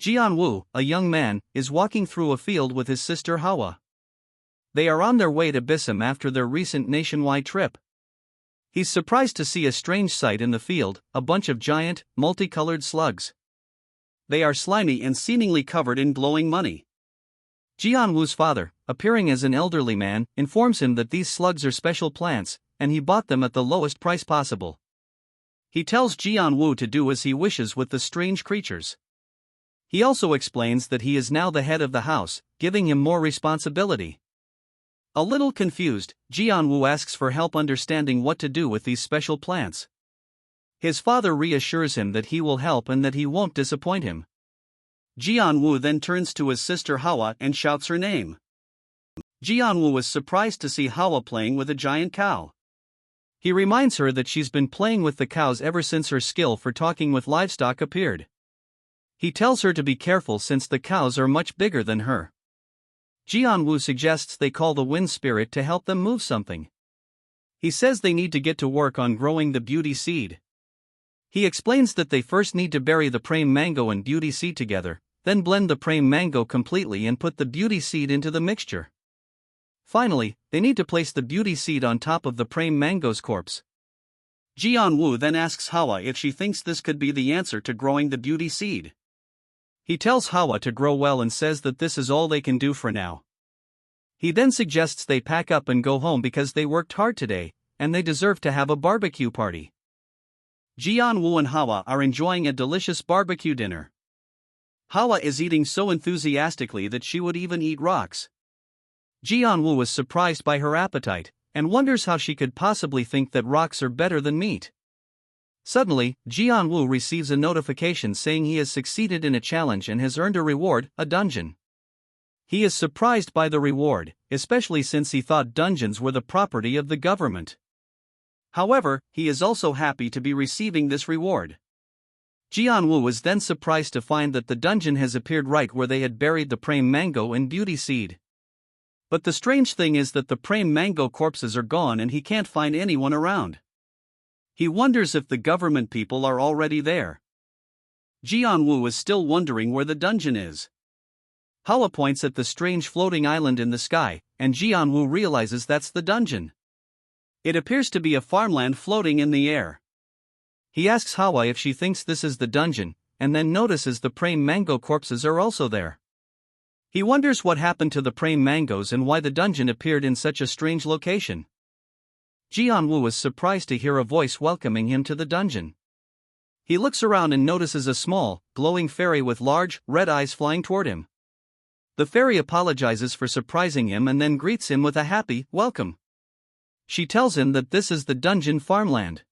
Jianwu, a young man, is walking through a field with his sister Hawa. They are on their way to Bissam after their recent nationwide trip. He's surprised to see a strange sight in the field, a bunch of giant, multicolored slugs. They are slimy and seemingly covered in glowing money. Jianwu's father, appearing as an elderly man, informs him that these slugs are special plants, and he bought them at the lowest price possible. He tells Jianwu to do as he wishes with the strange creatures. He also explains that he is now the head of the house, giving him more responsibility. A little confused, Jianwu asks for help understanding what to do with these special plants. His father reassures him that he will help and that he won't disappoint him. Jianwu then turns to his sister Hawa and shouts her name. Jianwu is surprised to see Hawa playing with a giant cow. He reminds her that she's been playing with the cows ever since her skill for talking with livestock appeared. He tells her to be careful since the cows are much bigger than her. Jianwu suggests they call the wind spirit to help them move something. He says they need to get to work on growing the beauty seed. He explains that they first need to bury the prime mango and beauty seed together, then blend the prime mango completely and put the beauty seed into the mixture. Finally, they need to place the beauty seed on top of the prime mango's corpse. Jianwu then asks Hawa if she thinks this could be the answer to growing the beauty seed. He tells Hawa to grow well and says that this is all they can do for now. He then suggests they pack up and go home because they worked hard today, and they deserve to have a barbecue party. Jianwu and Hawa are enjoying a delicious barbecue dinner. Hawa is eating so enthusiastically that she would even eat rocks. Jianwu was surprised by her appetite, and wonders how she could possibly think that rocks are better than meat. Suddenly, Jianwu receives a notification saying he has succeeded in a challenge and has earned a reward, a dungeon. He is surprised by the reward, especially since he thought dungeons were the property of the government. However, he is also happy to be receiving this reward. Jianwu was then surprised to find that the dungeon has appeared right where they had buried the prime mango and beauty seed. But the strange thing is that the prime mango corpses are gone and he can't find anyone around. He wonders if the government people are already there. Jianwu is still wondering where the dungeon is. Hawa points at the strange floating island in the sky, and Jianwu realizes that's the dungeon. It appears to be a farmland floating in the air. He asks Hawa if she thinks this is the dungeon, and then notices the prime mango corpses are also there. He wonders what happened to the prime mangoes and why the dungeon appeared in such a strange location. Jianwu is surprised to hear a voice welcoming him to the dungeon. He looks around and notices a small, glowing fairy with large, red eyes flying toward him. The fairy apologizes for surprising him and then greets him with a happy welcome. She tells him that this is the dungeon farmland.